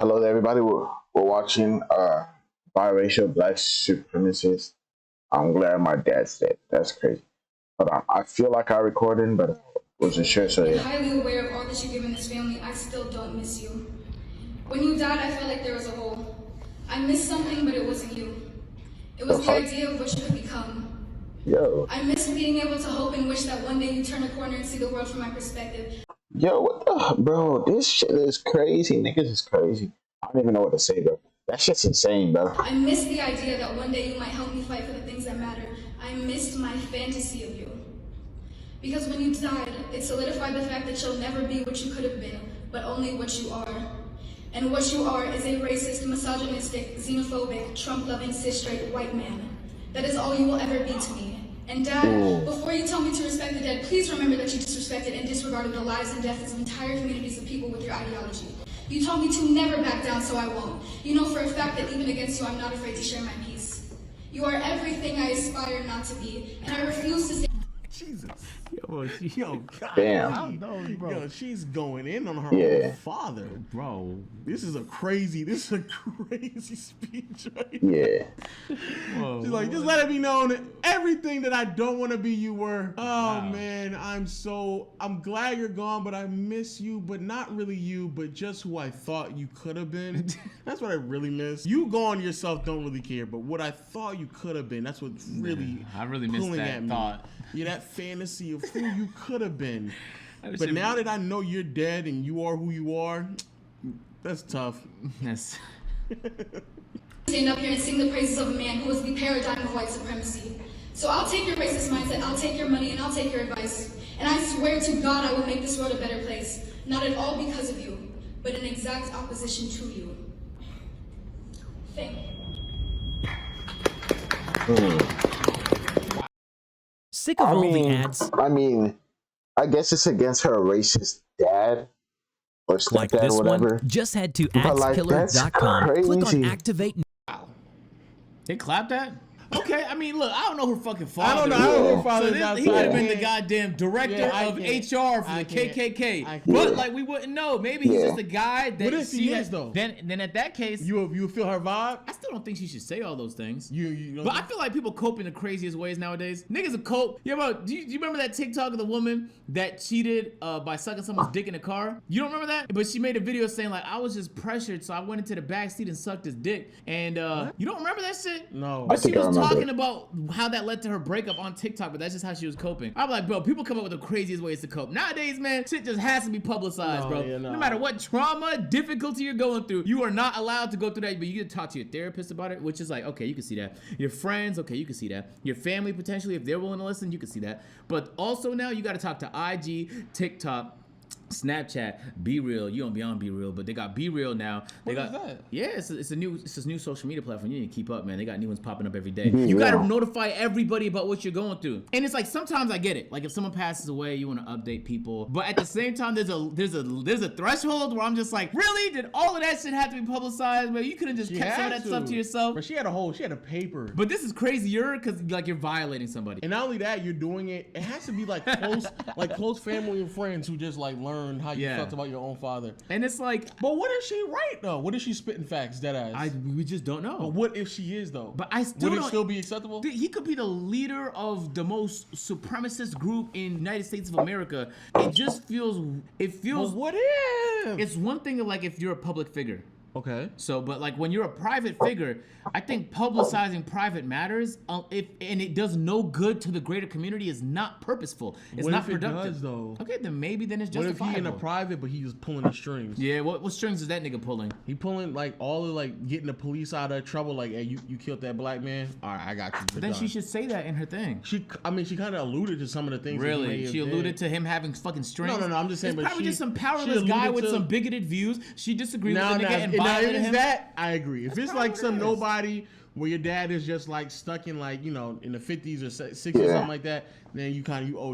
Hello there, everybody. We're watching biracial black supremacist. I'm glad my dad's dead. That's crazy. Hold on. I feel like I recorded, but I wasn't sure. So And yeah. highly aware of all that you've given this family, I still don't miss you. When you died, I felt like there was a hole. I missed something, but it wasn't you. It was the idea of what you could become. Yo. I miss being able to hope and wish that one day you turn a corner and see the world from my perspective. Yo, what the bro? This shit is crazy. Niggas is crazy. I don't even know what to say, bro. That shit's insane, bro. I miss the idea that one day you might help me fight for the things that matter. I missed my fantasy of you. Because when you died, it solidified the fact that you'll never be what you could have been, but only what you are. And what you are is a racist, misogynistic, xenophobic, Trump-loving, cis-straight white man. That is all you will ever be to me. And Dad, before you tell me to respect the dead, please remember that you disrespected and disregarded the lives and deaths of entire communities of people with your ideology. You told me to never back down, so I won't. You know for a fact that even against you, I'm not afraid to share my peace. You are everything I aspire not to be, and I refuse to say... Jesus. Yo, God. Damn. Yo, she's going in on her own father. Bro. This is a crazy speech, right? Yeah. Whoa, she's like, just let it be known that everything that I don't want to be, you were. Oh, man, I'm glad you're gone, but I miss you, but not really you, but just who I thought you could have been. That's what I really miss. You gone yourself, don't really care, but what I thought you could have been, that's what's really I really miss that thought. Yeah, that fantasy of who you could have been. But now that I know you're dead and you are who you are, that's tough. Yes. Stand up here and sing the praises of a man who was the paradigm of white supremacy. So I'll take your racist mindset, I'll take your money, and I'll take your advice. And I swear to God I will make this world a better place. Not at all because of you, but in exact opposition to you. Thank you. Sick of all the ads. I mean, I guess it's against her racist dad or stepdad Like this or whatever. one, just head to Like, adskiller.com, click on activate. They clapped that? Okay, I mean, look, I don't know her fucking father. I don't know her father. So he could have been the goddamn director of HR for the KKK. But like, we wouldn't know. Maybe he's just a guy that. What if he is though? Then at that case, you feel her vibe. I still don't think she should say all those things. You but I feel like people cope in the craziest ways nowadays. Niggas are cope. Do you remember that TikTok of the woman that cheated by sucking someone's dick in a car? You don't remember that? But she made a video saying like, I was just pressured, so I went into the back seat and sucked his dick. And you don't remember that shit? No. But she was talking about how that led to her breakup on TikTok, but that's just how she was coping. I'm like, bro, people come up with the craziest ways to cope. Nowadays, man, shit just has to be publicized, bro. Yeah, no matter what trauma, difficulty you're going through, you are not allowed to go through that, but you can talk to your therapist about it, which is like, okay, you can see that. Your friends, okay, you can see that. Your family, potentially, if they're willing to listen, you can see that. But also now, you got to talk to IG, TikTok, Snapchat, Be Real. You don't be on Be Real, but they got Be Real now. They What got is that? Yeah, it's a new social media platform. You need to keep up, man. They got new ones popping up every day. You got to notify everybody about what you're going through. And it's like sometimes I get it. Like if someone passes away, you want to update people. But at the same time, there's a threshold where I'm just like, really? Did all of that shit have to be publicized? But you could have just kept some of that stuff to yourself. But she had a paper. But this is crazier because like you're violating somebody. And not only that, you're doing it. It has to be like close family and friends who just like learn how you felt about your own father. And it's like, but what if she right though? What if she's spitting facts, dead ass? We just don't know. But what if she is though? But I still would it still be acceptable? He could be the leader of the most supremacist group in the United States of America. It just feels. But what if? It's one thing like if you're a public figure. Okay. So, but like when you're a private figure, I think publicizing private matters, and it does no good to the greater community, is not purposeful. It's not productive. What if it does though? Okay, then maybe it's justifiable. What if he in a private, but he was pulling the strings? Yeah, what strings is that nigga pulling? He pulling like all of like getting the police out of trouble. Like, hey, you killed that black man. All right, I got you. But then she should say that in her thing. She kind of alluded to some of the things. Really? She alluded to him having fucking strings. No. I'm just saying. It's but probably just some powerless guy with some bigoted views. She disagreed with the nigga and violated him. I agree. If it's like some nobody where your dad is just like stuck in like, you know, in the 50s or 60s or something like that, then you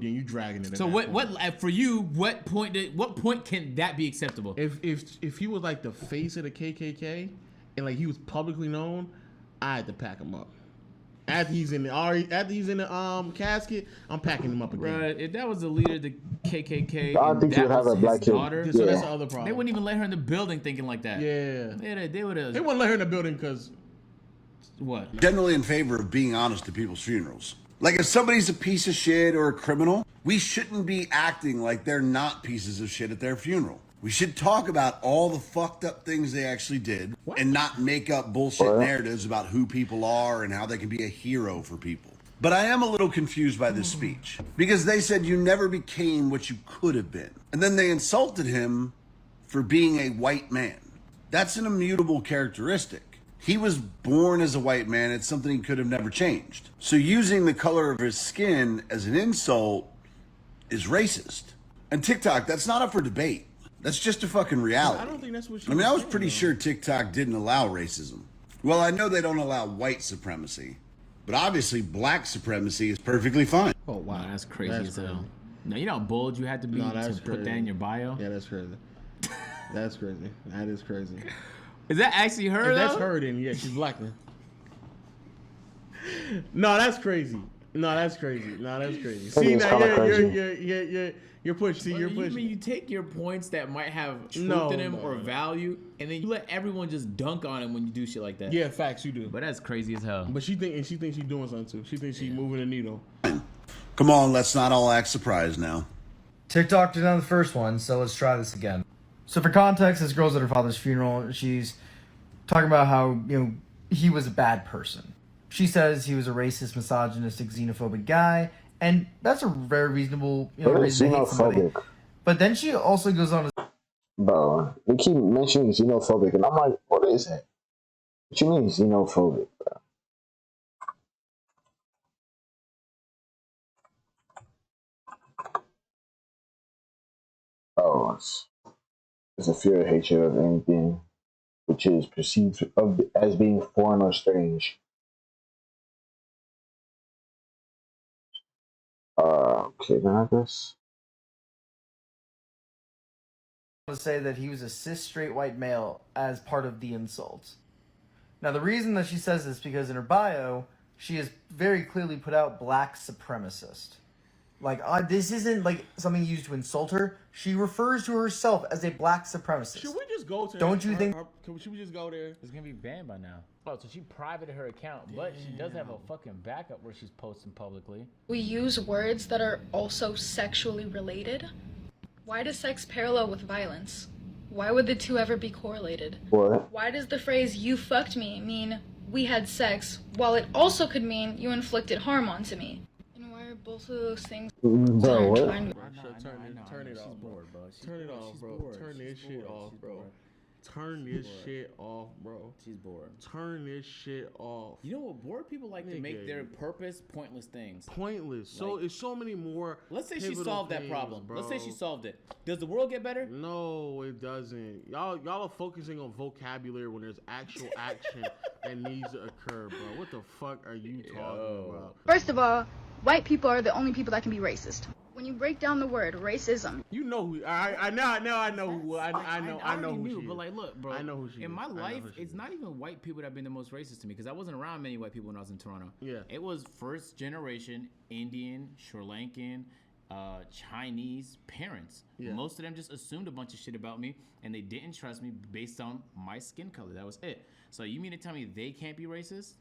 you dragging it. So what for you? What point can that be acceptable? If he was like the face of the KKK and like he was publicly known, I had to pack him up. After he's in the casket, I'm packing him up again. Right. If that was the leader of the KKK, I don't think that you'd have was a black his kid. daughter, So Yeah. that's the other problem. they wouldn't even let her in the building thinking like that. Yeah. They would have. They wouldn't let her in the building because What? Generally in favor of being honest at people's funerals. Like if somebody's a piece of shit or a criminal, we shouldn't be acting like they're not pieces of shit at their funeral. We should talk about all the fucked up things they actually did and not make up bullshit narratives about who people are and how they can be a hero for people. But I am a little confused by this speech because they said you never became what you could have been. And then they insulted him for being a white man. That's an immutable characteristic. He was born as a white man. It's something he could have never changed. So using the color of his skin as an insult is racist. And TikTok, that's not up for debate. That's just a fucking reality. I don't think that's what she I mean, I was saying, pretty though. sure TikTok didn't allow racism. Well, I know they don't allow white supremacy, but obviously black supremacy is perfectly fine. Oh wow, Wow, that's crazy That's as hell. crazy. No, you know how bold you had to be No, to that's put that crazy. in your bio? Yeah, that's crazy. That's crazy. That is crazy. Is that actually her, If that's though? her, then yeah, she's black then. No, that's crazy. No, that's crazy. No, that's crazy. See, is now kinda crazy. you're pushing. See, you're You pushing. mean you take your points that might have truth No, in them no, or no. value, and then you let everyone just dunk on him when you do shit like that? Yeah, facts. You do. But that's crazy as hell. But she thinks she's doing something too. She thinks she's moving the needle. Come on, let's not all act surprised now. TikTok did on the first one, so let's try this again. So for context, this girl's at her father's funeral. She's talking about how, he was a bad person. She says he was a racist, misogynistic, xenophobic guy, and that's a very reasonable, reason to hate somebody. Xenophobic. But then she also goes on to Bro, they keep mentioning xenophobic, and I'm like, what is that? What you mean xenophobic, bro? Oh, it's a fear or hatred of anything which is perceived as being foreign or strange. Okay, then I guess. say that he was a cis straight white male as part of the insult. Now the reason that she says this because in her bio, she has very clearly put out black supremacist. Like, this isn't like something used to insult her. She refers to herself as a black supremacist. Should we just go to? Don't you think? Should we just go there? It's gonna be banned by now. Oh, so she privated her account, but she does have a fucking backup where she's posting publicly. We use words that are also sexually related. Why does sex parallel with violence? Why would the two ever be correlated? What? Why does the phrase "you fucked me" mean we had sex, while it also could mean you inflicted harm onto me? And why are both of those things Bro, what? intertwined? Turn it off, bro. Turn it off, bro. Turn this shit off, bro. Turn this shit off, bro. She's bored. Turn this shit off. You know what? Bored people like to make their purpose pointless things. Pointless. So it's so many more. Let's say she pivotal solved that things, problem. bro. Let's say she solved it. Does the world get better? No, it doesn't. Y'all are focusing on vocabulary when there's actual action that needs to occur, bro. What the fuck are you talking about? First of all, white people are the only people that can be racist. When you break down the word racism, You know who? I know who. I know already who knew, she but is. like, look, bro. I know who she in is. my I know life, who she it's is. not even white people that have been the most racist to me because I wasn't around many white people when I was in Toronto. Yeah. It was first generation Indian, Sri Lankan, Chinese parents. Yeah. Most of them just assumed a bunch of shit about me and they didn't trust me based on my skin color. That was it. So you mean to tell me they can't be racist?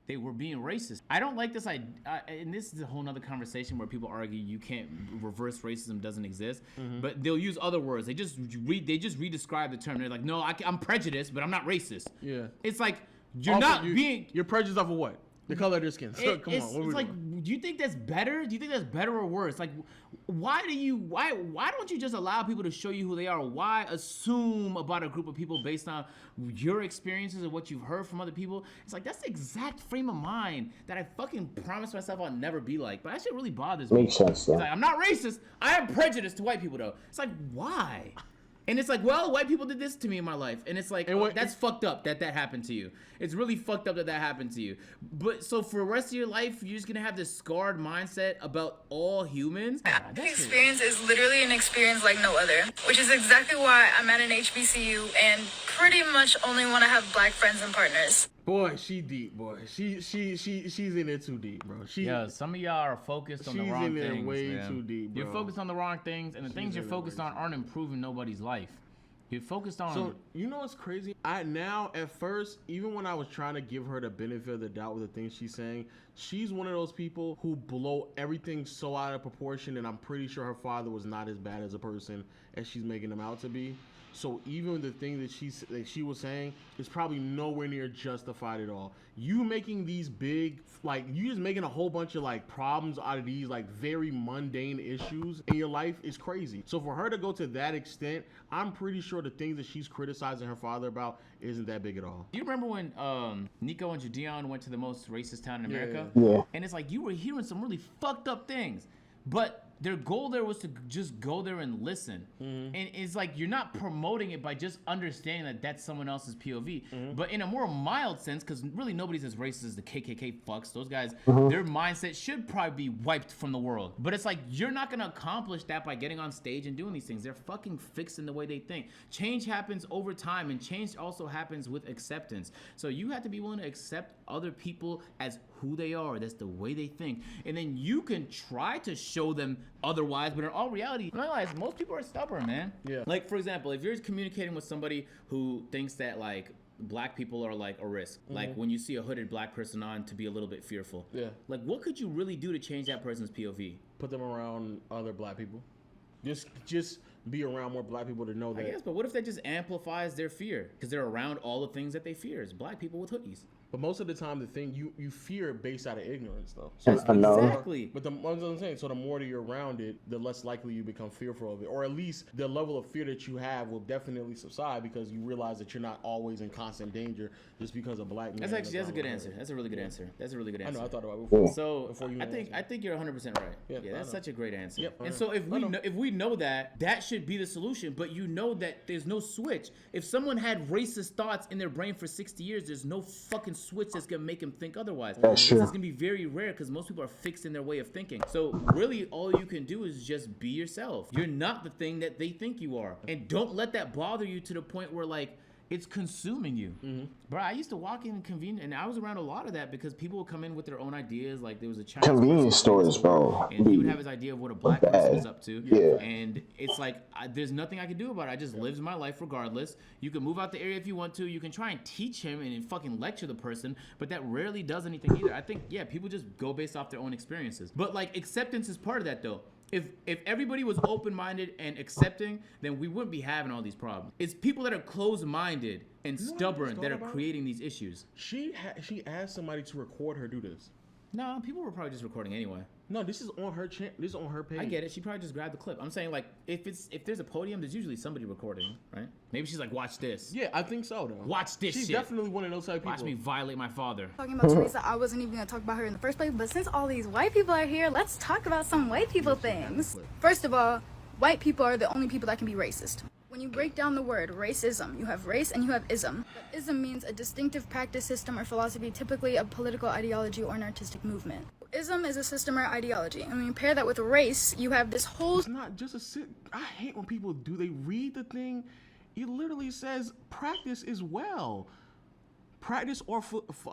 They were being racist. I don't like this idea, and this is a whole nother conversation where people argue you can't reverse racism doesn't exist, but they'll use other words. They just redescribe the term. They're like, no, I'm prejudiced, but I'm not racist. Yeah. It's like You're prejudiced off of what? The color of their skin. So, come on. What it's we like, doing? do you think that's better? Do you think that's better or worse? Like, why don't you just allow people to show you who they are? Why assume about a group of people based on your experiences and what you've heard from other people? It's like, that's the exact frame of mind that I fucking promised myself I'll never be like. But that shit really bothers me. Makes sense, though. It's like, I'm not racist. I am prejudiced to white people, though. It's like, why? And it's like, well, white people did this to me in my life. And it's like, that's fucked up that happened to you. It's really fucked up that happened to you. But so for the rest of your life, you're just going to have this scarred mindset about all humans? the experience is literally an experience like no other, which is exactly why I'm at an HBCU and pretty much only want to have black friends and partners. Boy, she deep, boy. She's in there too deep, bro. Yeah, some of y'all are focused on the wrong in there things. way man. too deep, bro. You're focused on the wrong things, and the things you're focused on aren't improving nobody's life. You're focused on. So you know what's crazy? At first, even when I was trying to give her the benefit of the doubt with the things she's saying, she's one of those people who blow everything so out of proportion, and I'm pretty sure her father was not as bad as a person as she's making him out to be. So even the thing that she was saying is probably nowhere near justified at all. You making these big, like, you just making a whole bunch of like problems out of these like very mundane issues in your life is crazy. So for her to go to that extent, I'm pretty sure the things that she's criticizing her father about isn't that big at all. Do you remember when Nico and Judeon went to the most racist town in America? Yeah. And it's like you were hearing some really fucked up things, but their goal there was to just go there and listen. And it's like you're not promoting it by just understanding that that's someone else's POV, but in a more mild sense, because really nobody's as racist as the KKK fucks. Those guys, their mindset should probably be wiped from the world. But it's like you're not gonna accomplish that by getting on stage and doing these things. They're fucking fixed in the way they think. Change happens over time, and change also happens with acceptance. So you have to be willing to accept other people as who they are. That's the way they think, and then you can try to show them otherwise, but in all reality, realize most people are stubborn, man. Yeah. Like, for example, if you're communicating with somebody who thinks that like black people are like a risk, like when you see a hooded black person on, to be a little bit fearful. Yeah. Like, what could you really do to change that person's POV? Put them around other black people. Just be around more black people to know that. I guess, but what if that just amplifies their fear? Because they're around all the things that they fear. It's black people with hoodies. But most of the time, the thing you fear based out of ignorance, though. So Exactly. But what I'm saying, so the more that you're around it, the less likely you become fearful of it, or at least the level of fear that you have will definitely subside because you realize that you're not always in constant danger just because a black man. That's a good answer. That's a really good answer. That's a really good answer. I know. I thought about it before. So Before you I think you're 100% right. Yeah, That's such a great answer. Yep, and so if we know that, that should be the solution. But you know that there's no switch. If someone had racist thoughts in their brain for 60 years, there's no fucking switch that's gonna make them think otherwise. That's true. It's gonna be very rare because most people are fixed in their way of thinking. So really, all you can do is just be yourself. You're not the thing that they think you are, and don't let that bother you to the point where like it's consuming you. Bro, I used to walk in convenience, and I was around a lot of that because people would come in with their own ideas. Like there was a Chinese Convenience stores, bro. and he would have his idea of what a black person is up to. Yeah. And it's like, there's nothing I can do about it. I just live my life regardless. You can move out the area if you want to. You can try and teach him and fucking lecture the person, but that rarely does anything either. I think, yeah, people just go based off their own experiences. But like acceptance is part of that though. If everybody was open-minded and accepting, then we wouldn't be having all these problems. It's people that are closed-minded and stubborn that are creating these issues. She asked somebody to record her do this. No, people were probably just recording anyway. No, this is on her channel. This is on her page. I get it. She probably just grabbed the clip. I'm saying like if there's a podium, there's usually somebody recording, right? Maybe she's like, watch this. Yeah, I think so though. Watch this She's shit. definitely one of those type of people. Watch me violate my father. Talking about Teresa, I wasn't even gonna talk about her in the first place, but since all these white people are here, let's talk about some white people things. First of all, white people are the only people that can be racist. When you break down the word racism, you have race and you have ism. But ism means a distinctive practice, system, or philosophy, typically a political ideology or an artistic movement. Ism is a system or ideology, and when you pair that with race, you have this whole... It's not just a sit. I hate when people do. They read the thing. It literally says practice is well. Practice or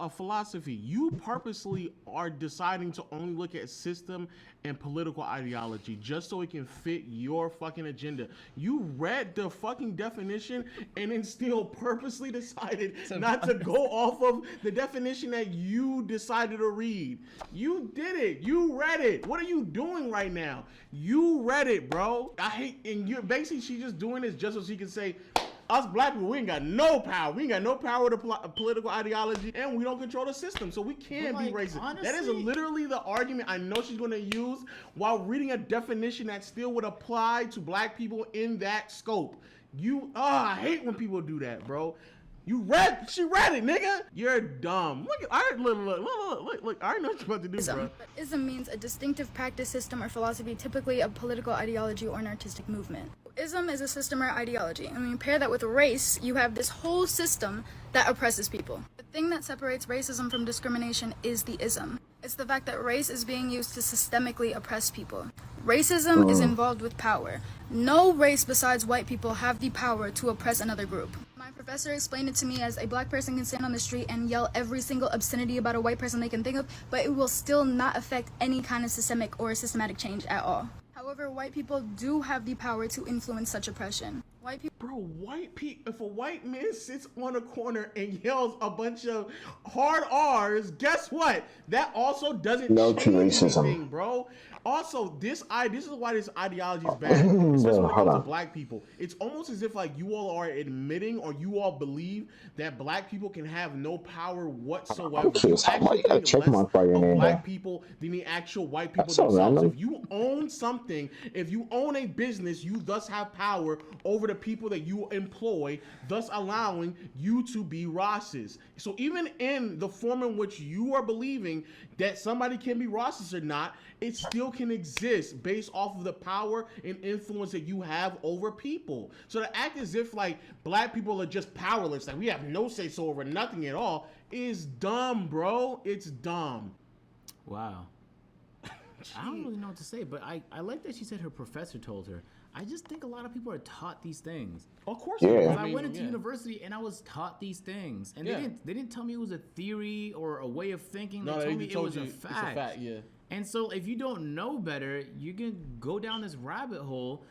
philosophy. You purposely are deciding to only look at system and political ideology just so it can fit your fucking agenda. You read the fucking definition and then still purposely decided not to go off of the definition that you decided to read. You did it. You read it. What are you doing right now? You read it, bro. I hate, and you're basically, she's just doing this just so she can say, us black people, we ain't got no power. We ain't got no power to political ideology, and we don't control the system, so we can't be racist. Honestly, that is literally the argument I know she's going to use while reading a definition that still would apply to black people in that scope. I hate when people do that, bro. She read it, nigga. You're dumb. Look, I already know what you're about to do, bro. But ism means a distinctive practice, system, or philosophy, typically a political ideology or an artistic movement. Ism is a system or ideology, and when you pair that with race, you have this whole system that oppresses people. The thing that separates racism from discrimination is the ism. It's the fact that race is being used to systemically oppress people. Racism is involved with power. No race besides white people have the power to oppress another group. My Professor explained it to me as a black person can stand on the street and yell every single obscenity about a white person they can think of, but it will still not affect any kind of systemic or systematic change at all. However, white people do have the power to influence such oppression. White people. Bro, white people, if a white man sits on a corner and yells a bunch of hard R's, guess what? That also doesn't No to change racism. anything, bro. Also, this is why this ideology is bad, especially when it comes to black people. It's almost as if like you all are admitting or you all believe that black people can have no power whatsoever. You actually think less of black people than the actual white people themselves. If you own something, if you own a business, you thus have power over the people that you employ, thus allowing you to be racist. So even in the form in which you are believing that somebody can be racist or not, it still can exist based off of the power and influence that you have over people. So to act as if like black people are just powerless, like we have no say so over nothing at all, is dumb, bro. It's dumb. Wow. I don't really know what to say, but I like that she said her professor told her. I just think a lot of people are taught these things. Of course, yeah. I went into university and I was taught these things, and they didn't tell me it was a theory or a way of thinking. They told me it was a fact. It's a fact, yeah. And so if you don't know better, you can go down this rabbit hole,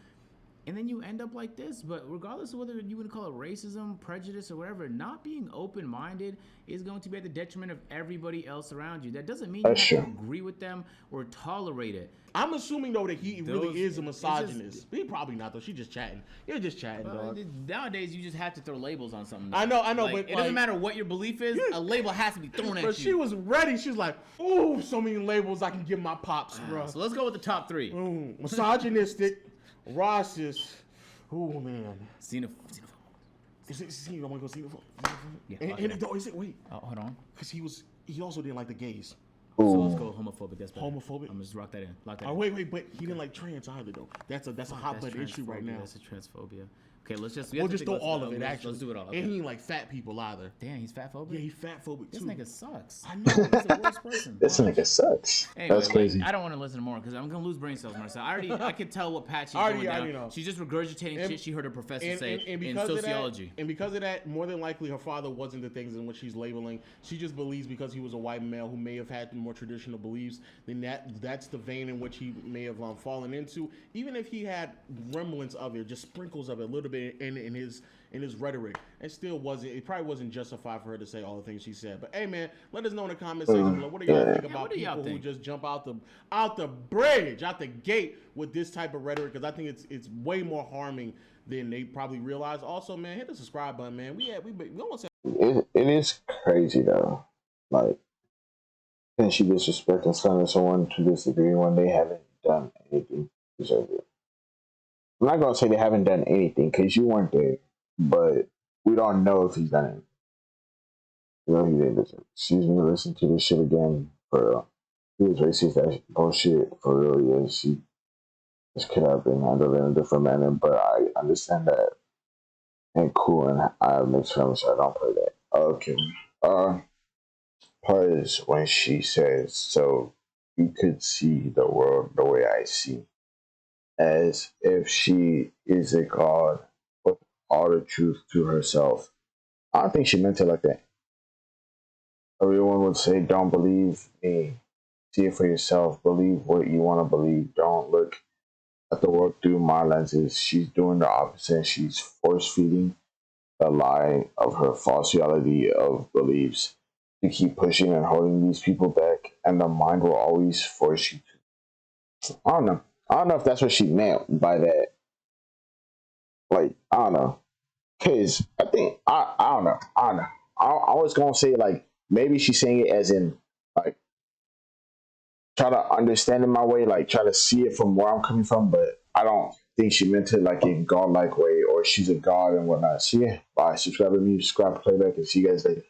and then you end up like this. But regardless of whether you would call it racism, prejudice, or whatever, not being open-minded is going to be at the detriment of everybody else around you. That doesn't mean you have to agree with them or tolerate it. I'm assuming though that he really is a misogynist. He probably not though. She's just chatting. You're just chatting, dog. Nowadays, you just have to throw labels on something. I know, like, but it doesn't matter what your belief is. A label has to be thrown at you. But she was ready. She's like, ooh, so many labels I can give my pops, bro. So let's go with the top three. Ooh, misogynistic, racist. Ooh, man. Xenophobe. Is it xenophobe? I want to go xenophobe. Yeah. Wait. Oh, hold on. Because he also didn't like the gays. So let's go homophobic. That's better. Homophobic. I'm gonna just rock that in. Lock that in. Oh wait, but he didn't like trans either though. That's a hot button issue right now. That's a transphobia. Okay, let's just. We'll just throw all of it. Actually, let's do it all. Okay. And he ain't like fat people either. Damn, he's fat phobic. Yeah, he's fat phobic too. This nigga sucks. I know. He's the worst person. This nigga sucks. Anyway, that's crazy. I don't want to listen to more because I'm gonna lose brain cells, Marcel. I can tell what patch she's already going down. know. She's just regurgitating shit she heard her professor say in because sociology. And because of that, more than likely her father wasn't the things in which she's labeling. She just believes because he was a white male who may have had more traditional beliefs, then that's the vein in which he may have fallen into. Even if he had remnants of it, just sprinkles of it, a little bit in his rhetoric, it probably wasn't justified for her to say all the things she said. But hey man, let us know in the comment section below, what do y'all think about people who just jump out the bridge, out the gate with this type of rhetoric? Because I think it's way more harming than they probably realize. Also, man, hit the subscribe button, man. We almost it is crazy though. Like, and she disrespecting someone to this degree when they haven't done anything to deserve it. I'm not gonna say they haven't done anything because you weren't there, but we don't know if he's done it. You know, he didn't. Excuse me, listen to this shit again. For real. He was racist. That bullshit. For real, yeah. This could have been handled in a different manner, but I understand that. And cool, and I have mixed feelings, so I don't play that. Okay. Part is when she says, so you could see the world the way I see. As if she is a god with all the truth to herself. I don't think she meant it like that. Everyone would say, don't believe me. See it for yourself. Believe what you want to believe. Don't look at the world through my lenses. She's doing the opposite. She's force-feeding the lie of her false reality of beliefs to keep pushing and holding these people back, and the mind will always force you to. I don't know if that's what she meant by that. Like, I don't know. Because I think, I don't know. I was going to say, like, maybe she's saying it as in, like, try to understand it my way, like, try to see it from where I'm coming from, but I don't think she meant it, like, in godlike way, or she's a god and whatnot. So, yeah, bye. Subscribe to me, subscribe to Playback, and see you guys later.